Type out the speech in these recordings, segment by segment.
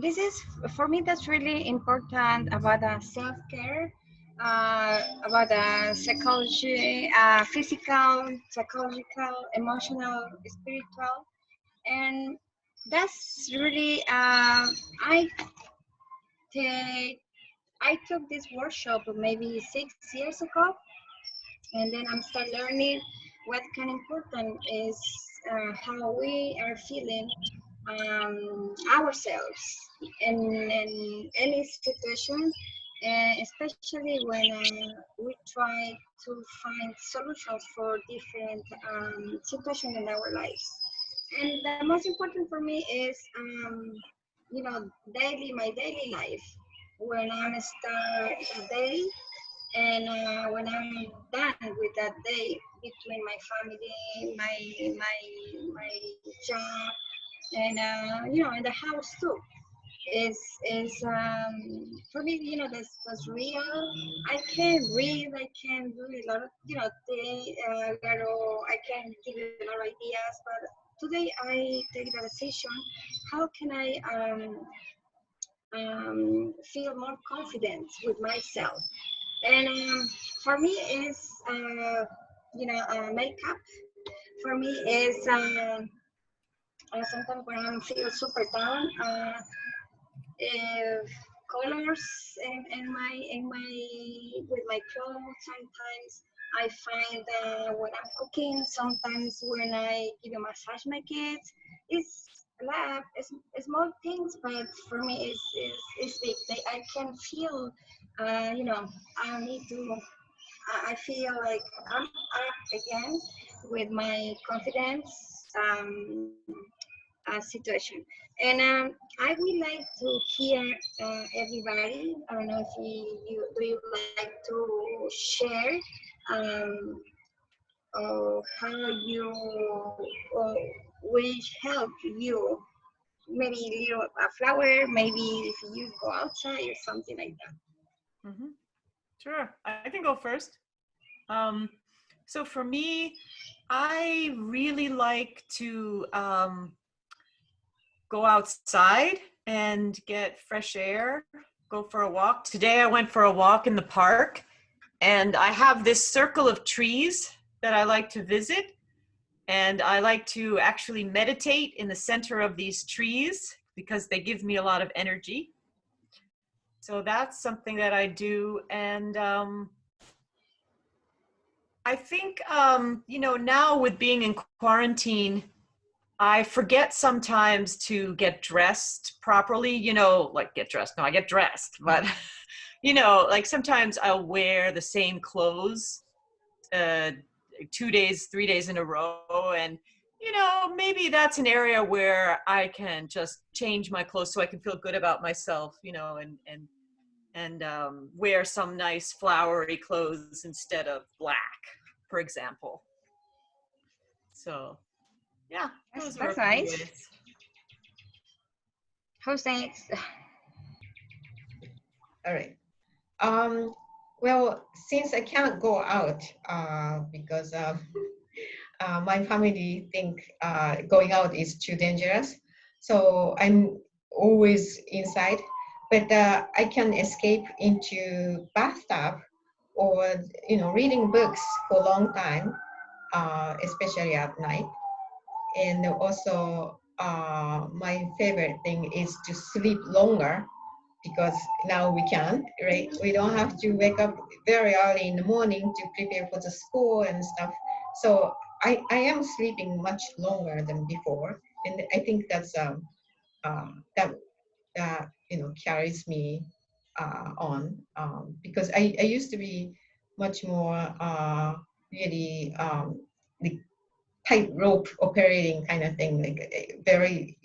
this is for me that's really important about self-care, about psychology, physical, psychological, emotional, spiritual, and that's really take I took this workshop maybe 6 years ago, and then I'm start learning what kind of important is how we are feeling ourselves in any situation, especially when we try to find solutions for different situations in our lives. And the most important for me is, my daily life. When I'm start a day and when I'm done with that day between my family, my job, and in the house too, is for me, that's real. I can read, I can do a lot of I can give you a lot of ideas, but today I take the decision. How can I feel more confident with myself? And for me is makeup. For me is sometimes when I feel super down, if colors in my with my clothes. Sometimes I find when I'm cooking, sometimes when I give a massage my kids, it's small things, but for me it's big. I can feel, I need to. I feel like I'm up again with my confidence situation. And I would like to hear everybody. I don't know if you like to share how you uh, will help you. Maybe little a flower. Maybe if you go outside or something like that. Hmm. Sure, I can go first. Um, so for me, I really like to go outside and get fresh air, go for a walk. Today I went for a walk in the park, and I have this circle of trees that I like to visit. And I like to actually meditate in the center of these trees because they give me a lot of energy. So that's something that I do. And I think, now with being in quarantine, I forget sometimes to get dressed properly, like get dressed. No, I get dressed, but, like sometimes I'll wear the same clothes uh, 2 days, 3 days in a row. And, maybe that's an area where I can just change my clothes so I can feel good about myself, and wear some nice flowery clothes instead of black, for example. So, yeah, those are That's a few nice. ways. Who's next? All right. Um, well, since I cannot go out because my family think going out is too dangerous, so I'm always inside. But I can escape into bathtub or reading books for a long time, especially at night. And also, my favorite thing is to sleep longer because now we can, right? We don't have to wake up very early in the morning to prepare for the school and stuff. So I am sleeping much longer than before, and I think that's that carries me on because I used to be much more really like tightrope operating kind of thing, like very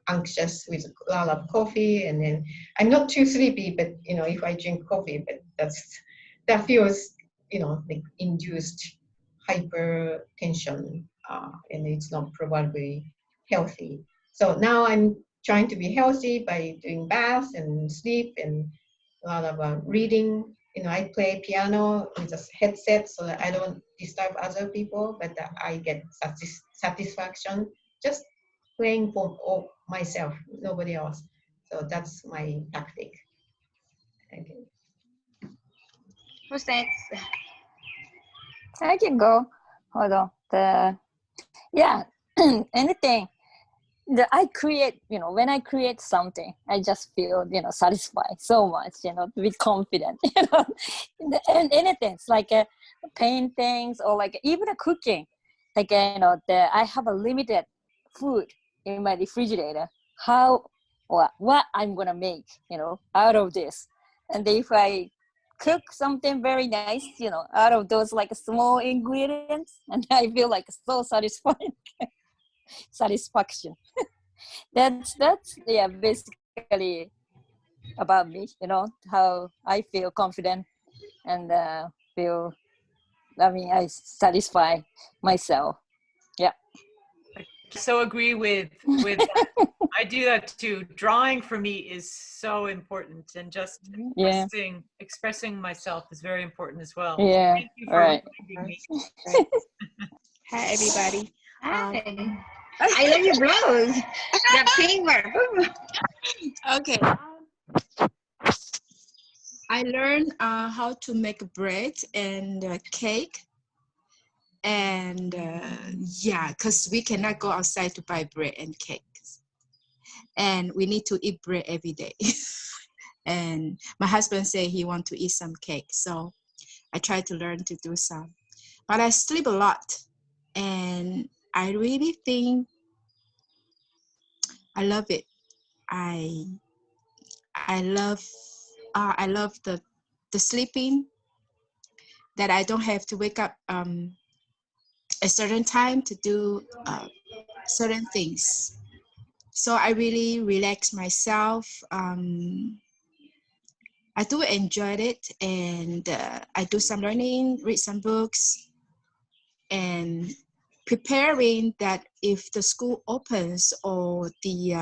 anxious with a lot of coffee, and then I'm not too sleepy, but if I drink coffee, but that feels like induced hypertension, and it's not probably healthy. So now I'm trying to be healthy by doing baths and sleep and a lot of reading. I play piano with a headset so that I don't disturb other people, but I get satisfaction just playing for myself, nobody else. So that's my tactic. Okay. Who's next? I can go. Hold on. Yeah, anything that I create, when I create something, I just feel, satisfied so much, to be confident, and anything, it's like paintings or like even a cooking, like, I have a limited food in my refrigerator, how, or what I'm going to make, out of this. And if I cook something very nice, out of those like small ingredients, and I feel like so satisfied, satisfaction. That's yeah, basically about me, how I feel confident and feel, I satisfy myself. Yeah. So agree with that. I do that too. Drawing for me is so important, and just Yeah. expressing myself is very important as well. Yeah. Thank you for Right. reminding me. Hi, everybody. Hi. I love your blouse. The pink one. Okay. I learned how to make bread and cake. And yeah, because we cannot go outside to buy bread and cakes. And we need to eat bread every day. And my husband said he wants to eat some cake. So I try to learn to do some. But I sleep a lot. And I really think I love it. I love the sleeping, that I don't have to wake up a certain time to do certain things. So I really relax myself. I do enjoy it, and I do some learning, read some books, and preparing that if the school opens or the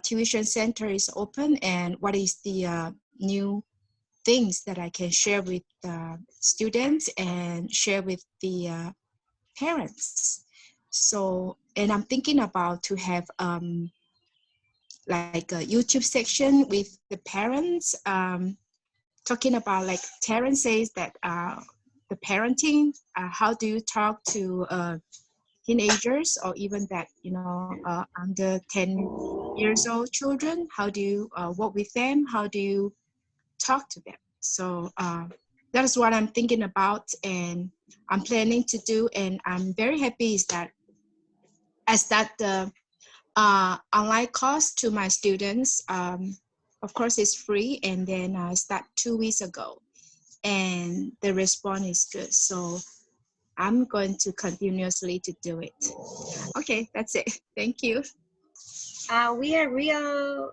tuition center is open, and what is the new things that I can share with students and share with the parents. So, and I'm thinking about to have like a YouTube section with the parents, talking about, like Terrence says, that the parenting, how do you talk to teenagers, or even that, under 10 years old children, how do you work with them, how do you talk to them? So that is what I'm thinking about, and I'm planning to do. And I'm very happy is that I start the online course to my students. Of course, it's free, and then I start 2 weeks ago, and the response is good. So I'm going to continuously to do it. Okay, that's it. Thank you. We are real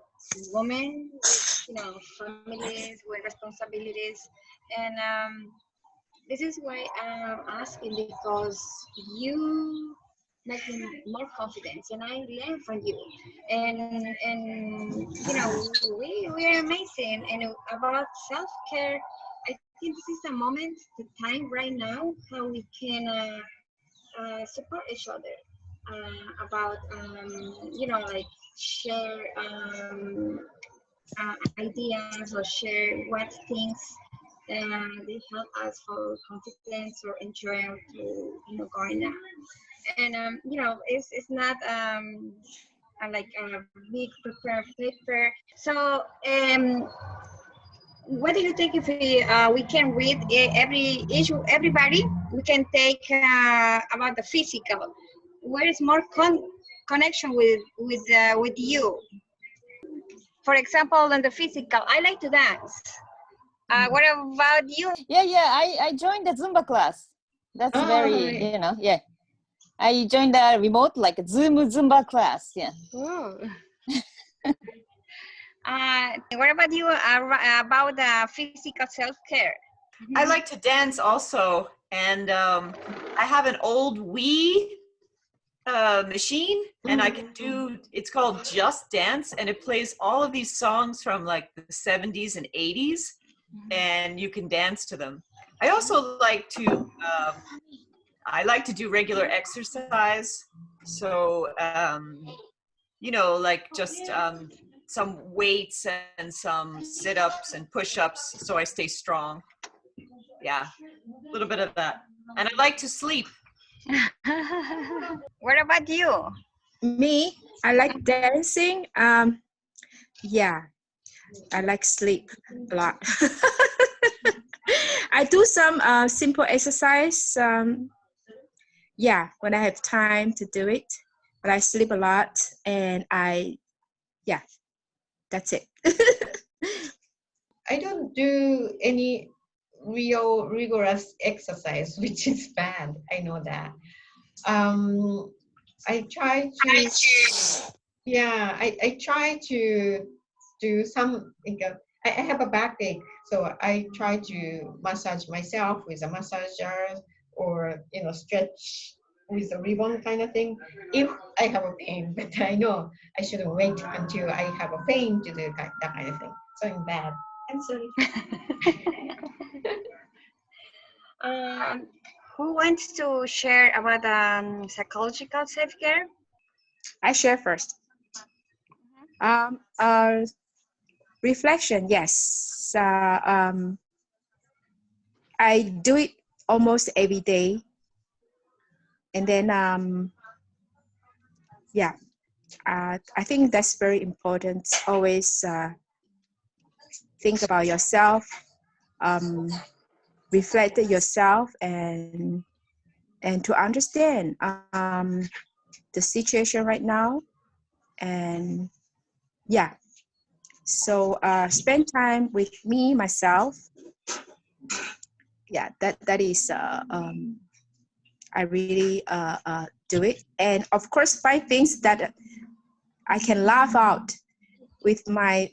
women with, families with responsibilities, and this is why I'm asking, because you make me more confident, and I learn from you, and we are amazing. And about self-care, I think this is a moment, the time right now, how we can support each other, about like share ideas, or share what things they help us for confidence or enjoy to going out. And it's not like a big prepared paper. So what do you think if we can read every issue, everybody? We can take about the physical. Where is more connection with you? For example, in the physical, I like to dance. What about you? Yeah. I joined the Zumba class. That's Oh, very, right. yeah. I joined the remote, like Zoom Zumba class. Yeah. Oh. What about you about physical self-care? I like to dance also, and I have an old Wii machine, and I can do, it's called Just Dance, and it plays all of these songs from like the 70s and 80s, and you can dance to them. I also like to do regular exercise, so like just some weights and some sit-ups and push-ups so I stay strong. Yeah, a little bit of that. And I like to sleep. What about you? Me, I like dancing. Yeah, I like sleep a lot. I do some simple exercise. Yeah, when I have time to do it. But I sleep a lot, and yeah, that's it. I don't do any real rigorous exercise, which is bad. I know that. I try to, yeah, I try to do some, like I have a backache, so I try to massage myself with a massager or, stretch with a ribbon kind of thing if I have a pain. But I know I shouldn't wait until I have a pain to do that kind of thing. So I'm bad. I'm sorry. Um, who wants to share about psychological self-care? I share first. Reflection, yes. I do it almost every day. And then, yeah, I think that's very important. Always think about yourself, reflect yourself, and to understand the situation right now. And yeah, so spend time with me, myself. Yeah, that is I really do it. And of course, find things that I can laugh out with my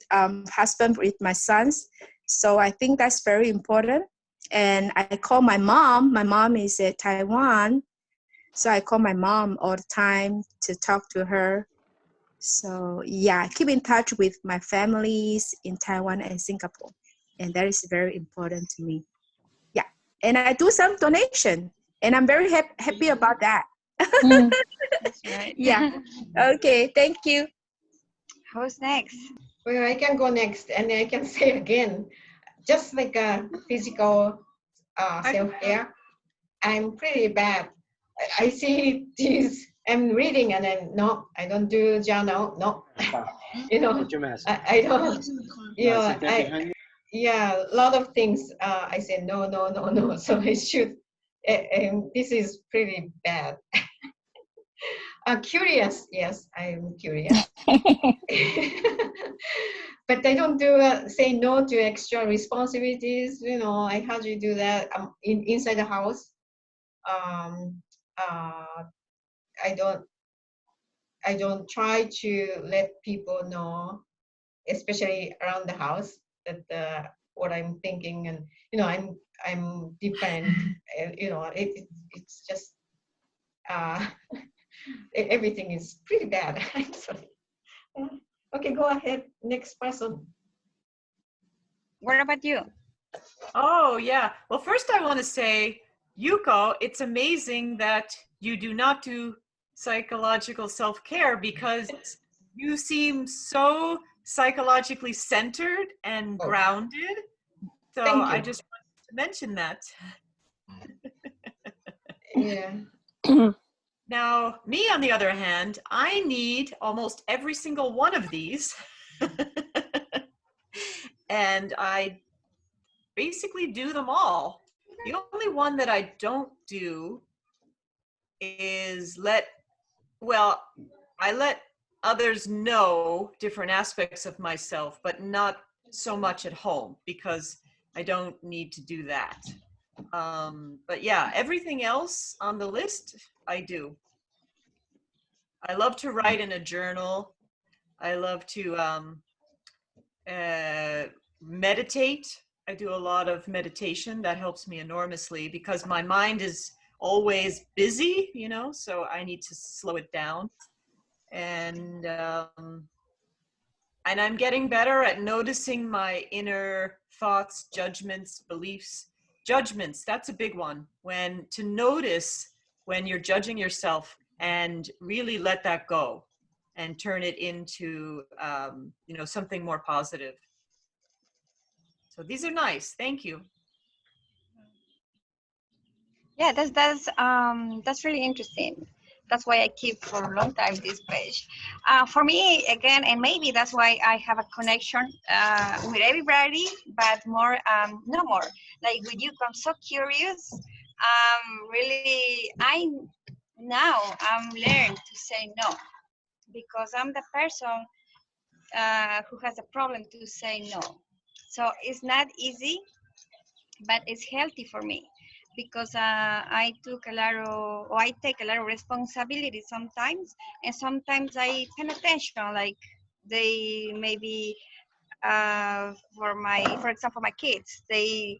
husband, with my sons. So I think that's very important. And I call my mom. My mom is at Taiwan. So I call my mom all the time to talk to her. So yeah, keep in touch with my families in Taiwan and Singapore. And that is very important to me. Yeah. And I do some donation. And I'm very happy about that. Mm. That's right. Yeah. Okay. Thank you. Who's next? Well, I can go next, and I can say again, just like a physical self-care, I'm pretty bad. I see these, I'm reading, and then no, I don't do journal. No, I don't. Yeah, a lot of things. I say no, no, no, no. So I should. This is pretty bad. Curious, yes, I'm curious. But I don't say no to extra responsibilities. I hardly do that. Inside the house. I don't. I don't try to let people know, especially around the house, that what I'm thinking, and I'm different. It's just everything is pretty bad. I'm sorry. Okay, go ahead. Next person. What about you? Oh, yeah. Well, first I want to say, Yuko, it's amazing that you do not do psychological self-care because you seem so psychologically centered and Oh. grounded. So Thank you. I just wanted to mention that. Yeah. Now, me, on the other hand, I need almost every single one of these. And I basically do them all. The only one that I don't do is I let others know different aspects of myself, but not so much at home because I don't need to do that. But yeah, everything else on the list, I do. I love to write in a journal. I love to meditate. I do a lot of meditation. That helps me enormously because my mind is always busy, so I need to slow it down. And I'm getting better at noticing my inner thoughts, judgments, beliefs. Judgments, that's a big one. To notice when you're judging yourself and really let that go and turn it into, you know, something more positive. So these are nice. Thank you. Yeah, that's really interesting. That's why I keep for a long time this page. For me, again, and maybe that's why I have a connection with everybody, but more, no more. Like with you, I'm so curious. Really, I'm learned to say no because I'm the person who has a problem to say no. So it's not easy, but it's healthy for me because I took a lot of, or I take a lot of responsibility sometimes, and sometimes I pay attention. Like they maybe for example, my kids, they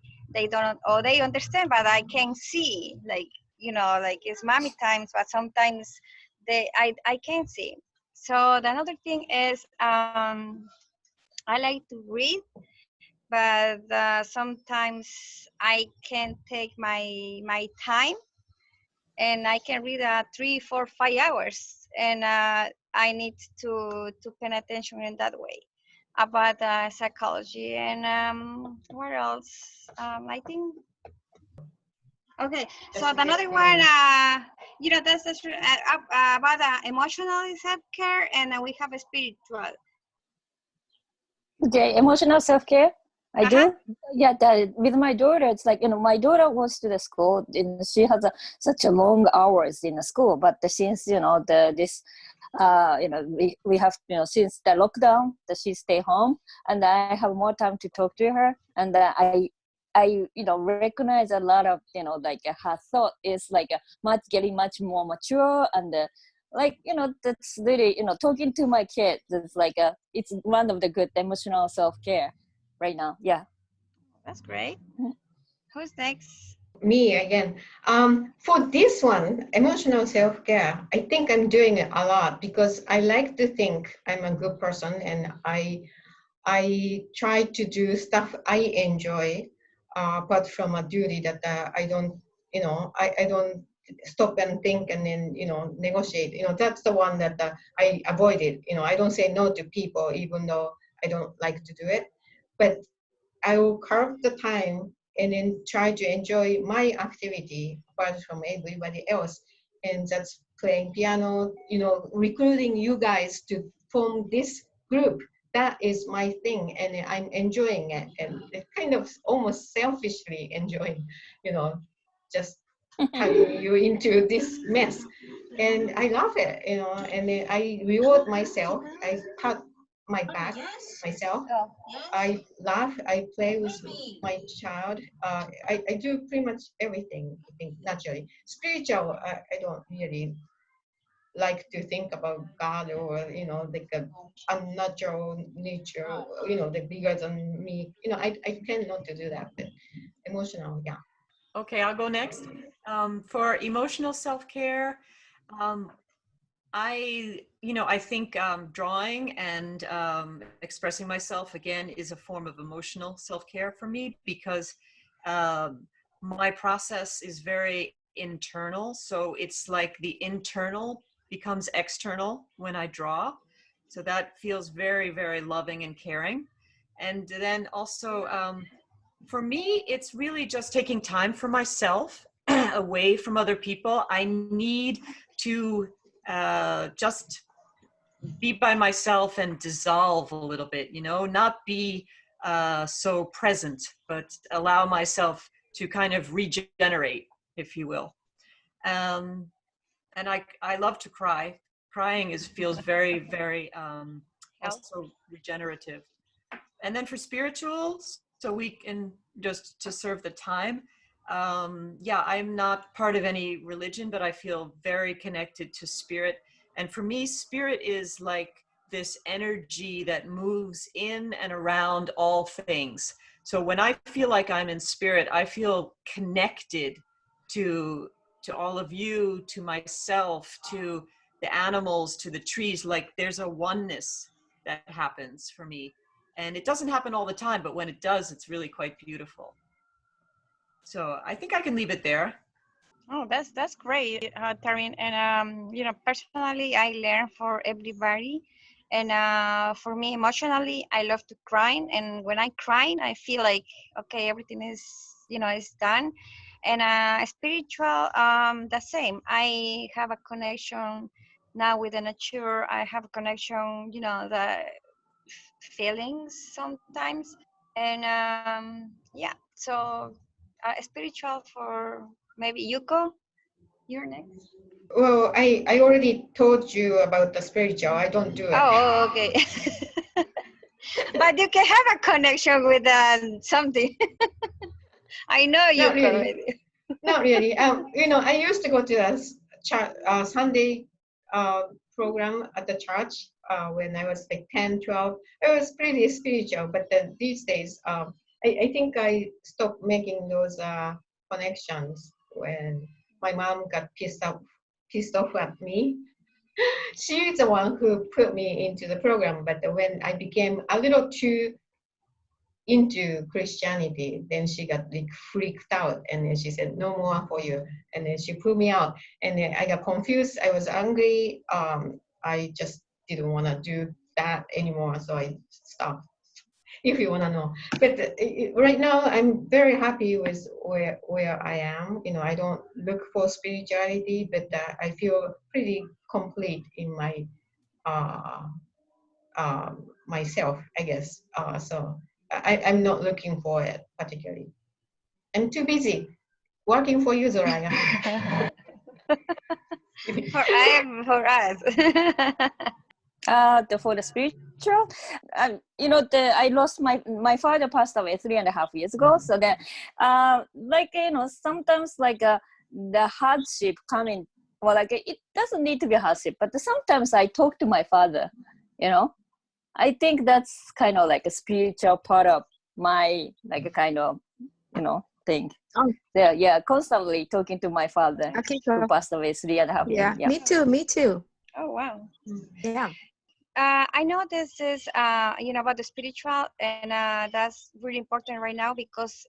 don't, or they understand, but I can see, like like it's mommy times, but sometimes I can't see. So the another thing is I like to read, but sometimes I can take my time and I can read 3, 4, 5 hours, and I need to pay attention in that way about psychology. And what else? I think. Okay, so the another one, that's about emotional self care, and we have a spiritual. Okay, emotional self-care. I Uh-huh. do. Yeah, that, with my daughter, it's like, my daughter goes to the school and she has such a long hours in the school. But since, we have, since the lockdown, that she stay home, and I have more time to talk to her. And I recognize a lot of, like her thought is like getting much more mature, and that's really, talking to my kids is like it's one of the good emotional self-care right now. Yeah. That's great. Who's next? Me again. For this one, emotional self-care, I think I'm doing it a lot because I like to think I'm a good person, and I try to do stuff I enjoy, apart from a duty that I don't, I don't stop and think and then, negotiate. That's the one that I avoided. I don't say no to people, even though I don't like to do it. But I will carve the time and then try to enjoy my activity apart from everybody else. And that's playing piano, recruiting you guys to form this group. That is my thing, and I'm enjoying it, and it kind of almost selfishly enjoying, just having you into this mess. And I love it, and then I reward myself. I pat my back myself. I laugh, I play with my child. I do pretty much everything, I think, naturally. Spiritual, I don't really like to think about God, or, like a unnatural nature, the bigger than me. I tend not to do that, but emotional, yeah. Okay, I'll go next. For emotional self-care, I think drawing and expressing myself again is a form of emotional self-care for me, because my process is very internal. So it's like the internal becomes external when I draw. So that feels very, very loving and caring. And then also, for me, it's really just taking time for myself away from other people. I need to just be by myself and dissolve a little bit, not be so present, but allow myself to kind of regenerate, if you will. And I love to cry. Crying feels very, very also regenerative. And then for spirituals, so we can just to serve the time. Yeah, I'm not part of any religion, but I feel very connected to spirit. And for me, spirit is like this energy that moves in and around all things. So when I feel like I'm in spirit, I feel connected to all of you, to myself, to the animals, to the trees. Like there's a oneness that happens for me. And it doesn't happen all the time, but when it does, it's really quite beautiful. So I think I can leave it there. Oh, that's great, Taryn. And you know, personally, I learn for everybody. And for me, emotionally, I love to cry. And when I cry, I feel like okay, everything is is done. And spiritual, the same. I have a connection now with the nature. I have a connection, the feelings sometimes. And yeah, so spiritual for maybe Yuko. You're next. Well, I already told you about the spiritual. I don't do it. Oh, okay. But you can have a connection with something. I know you Not can really. maybe. Not really. I used to go to a Sunday program at the church when I was like 10, 12. It was pretty spiritual, but then these days, I think I stopped making those connections when my mom got pissed off at me. She is the one who put me into the program, but when I became a little too into Christianity, then she got like freaked out, and then she said, "No more for you," and then she put me out, and then I got confused. I was angry. I just didn't want to do that anymore, so I stopped. If you want to know, but right now I'm very happy with where I am. I don't look for spirituality, but I feel pretty complete in my uh, myself, I guess. So I'm not looking for it particularly. I'm too busy working for you, Zoraya. For us. For the spiritual, I lost my father passed away 3.5 years ago. So then, sometimes the hardship coming, well, like it doesn't need to be hardship, but sometimes I talk to my father. I think that's kind of like a spiritual part of my like a kind of thing. Oh, Yeah, constantly talking to my father okay, who cool. passed away 3.5 years. Yeah, me too. Me too. Oh wow. Yeah. I know this is about the spiritual, and that's really important right now because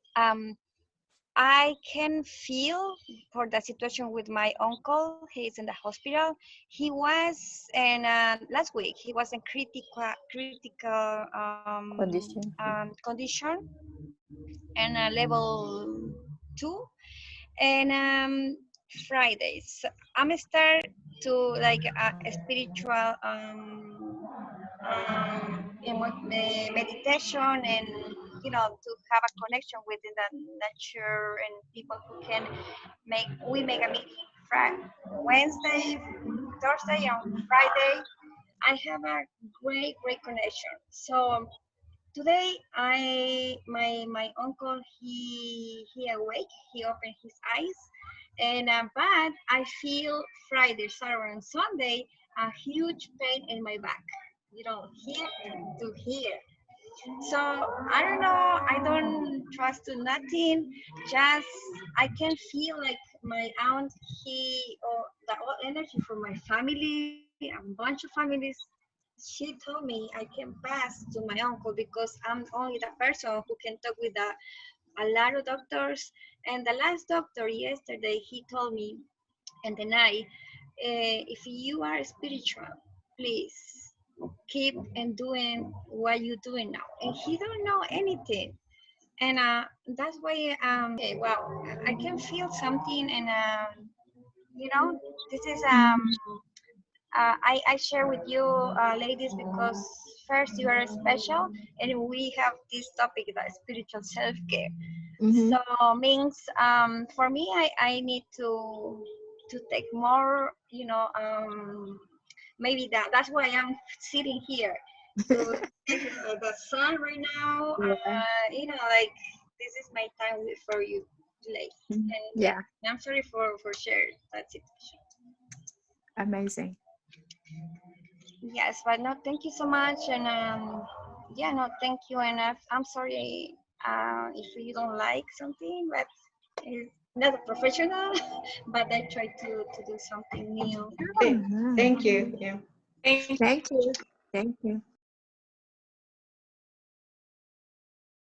I can feel for the situation with my uncle. He's in the hospital. He was in last week. He was in critical Condition. condition and level 2. And Fridays I'm start to like a spiritual meditation, and to have a connection with the nature and people who can make a meeting Wednesday, Thursday, and Friday. I have a great connection. So today my uncle, he awake, he opened his eyes, and but I feel Friday, Saturday, and Sunday a huge pain in my back, here to here. So I don't know, I don't trust to nothing, just I can feel like my aunt, or the all energy from my family, a bunch of families. She told me I can pass to my uncle because I'm only the person who can talk with a lot of doctors. And the last doctor yesterday, he told me in the night, if you are spiritual, please keep and doing what you're doing now. And he don't know anything. And that's why, okay, well, I can feel something, and this is I share with you, ladies, because first you are special, and we have this topic about spiritual self-care. Mm-hmm. So means for me, I need to take more, maybe that's why I'm sitting here to take the sun right now. Yeah. Like this is my time for you, ladies. And Yeah. I'm sorry for sharing that situation. Amazing. Yes, but no, thank you so much, and yeah, no, thank you, and I'm sorry if you don't like something, but it's not a professional, but I try to do something new. Thank you. Yeah. Thank Thank you. Thank you.